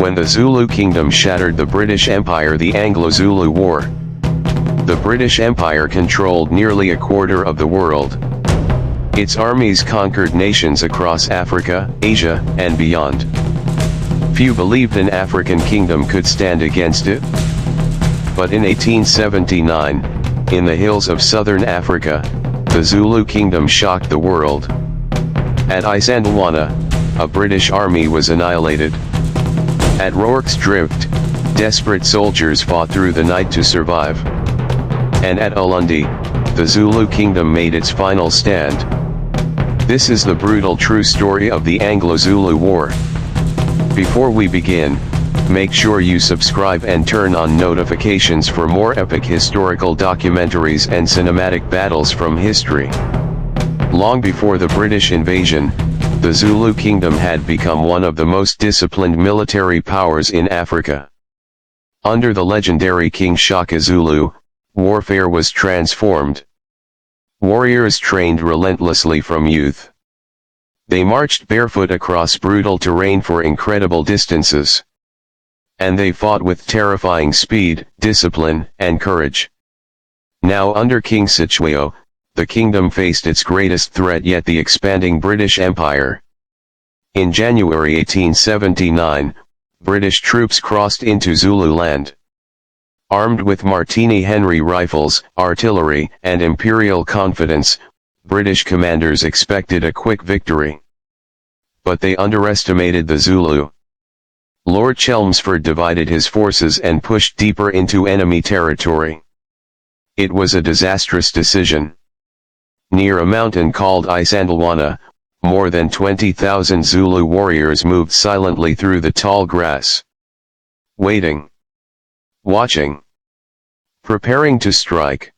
When the Zulu Kingdom shattered the British Empire, the Anglo-Zulu War. The British Empire controlled nearly a quarter of the world. Its armies conquered nations across Africa, Asia, and beyond. Few believed an African kingdom could stand against it. But in 1879, in the hills of southern Africa, the Zulu Kingdom shocked the world. At Isandlwana, a British army was annihilated. At Rorke's Drift, desperate soldiers fought through the night to survive. And at Ulundi, the Zulu Kingdom made its final stand. This is the brutal true story of the Anglo-Zulu War. Before we begin, make sure you subscribe and turn on notifications for more epic historical documentaries and cinematic battles from history. Long before the British invasion, the Zulu Kingdom had become one of the most disciplined military powers in Africa. Under the legendary King Shaka Zulu, warfare was transformed. Warriors trained relentlessly from youth. They marched barefoot across brutal terrain for incredible distances. And they fought with terrifying speed, discipline, and courage. Now under King Cetshwayo, the kingdom faced its greatest threat yet, the expanding British Empire. In January 1879, British troops crossed into Zululand. Armed with Martini Henry rifles, artillery, and imperial confidence, British commanders expected a quick victory. But they underestimated the Zulu. Lord Chelmsford divided his forces and pushed deeper into enemy territory. It was a disastrous decision. Near a mountain called Isandlwana, more than 20,000 Zulu warriors moved silently through the tall grass. Waiting. Watching. Preparing to strike.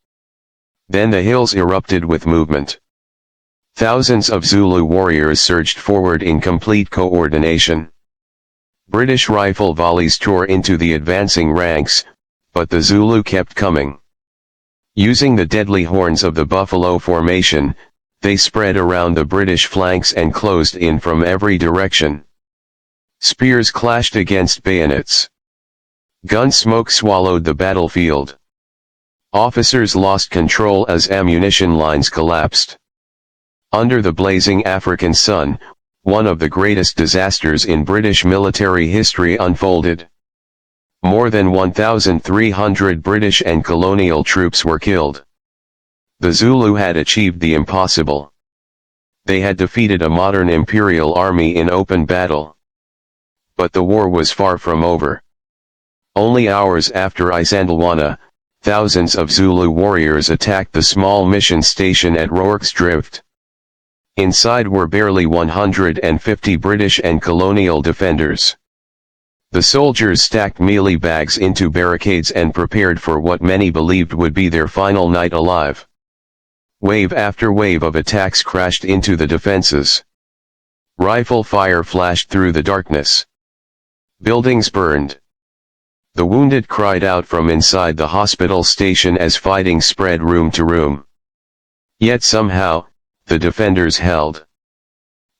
Then the hills erupted with movement. Thousands of Zulu warriors surged forward in complete coordination. British rifle volleys tore into the advancing ranks, but the Zulu kept coming. Using the deadly horns of the buffalo formation, they spread around the British flanks and closed in from every direction. Spears clashed against bayonets. Gun smoke swallowed the battlefield. Officers lost control as ammunition lines collapsed. Under the blazing African sun, one of the greatest disasters in British military history unfolded. More than 1,300 British and colonial troops were killed. The Zulu had achieved the impossible. They had defeated a modern imperial army in open battle. But the war was far from over. Only hours after Isandlwana, thousands of Zulu warriors attacked the small mission station at Rorke's Drift. Inside were barely 150 British and colonial defenders. The soldiers stacked mealie bags into barricades and prepared for what many believed would be their final night alive. Wave after wave of attacks crashed into the defenses. Rifle fire flashed through the darkness. Buildings burned. The wounded cried out from inside the hospital station as fighting spread room to room. Yet somehow, the defenders held.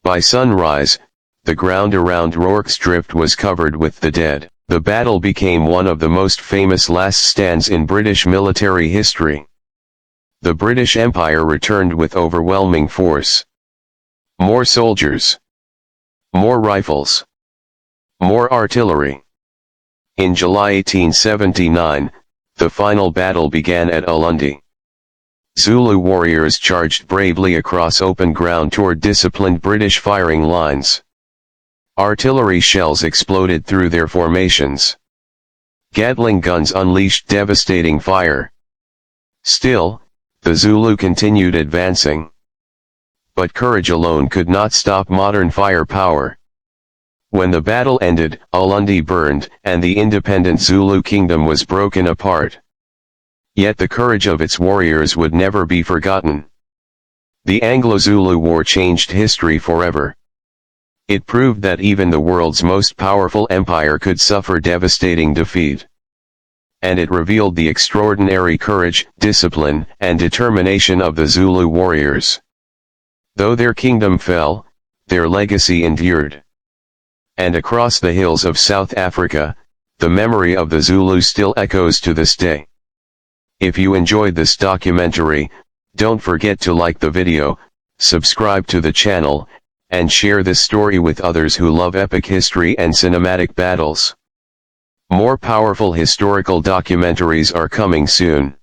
By sunrise, the ground around Rorke's Drift was covered with the dead. The battle became one of the most famous last stands in British military history. The British Empire returned with overwhelming force. More soldiers. More rifles. More artillery. In July 1879, the final battle began at Ulundi. Zulu warriors charged bravely across open ground toward disciplined British firing lines. Artillery shells exploded through their formations. Gatling guns unleashed devastating fire. Still, the Zulu continued advancing. But courage alone could not stop modern firepower. When the battle ended, Ulundi burned, and the independent Zulu Kingdom was broken apart. Yet the courage of its warriors would never be forgotten. The Anglo-Zulu War changed history forever. It proved that even the world's most powerful empire could suffer devastating defeat. And it revealed the extraordinary courage, discipline, and determination of the Zulu warriors. Though their kingdom fell, their legacy endured. and across the hills of South Africa, the memory of the Zulu still echoes to this day. If you enjoyed this documentary, don't forget to like the video, subscribe to the channel, and share this story with others who love epic history and cinematic battles. More powerful historical documentaries are coming soon.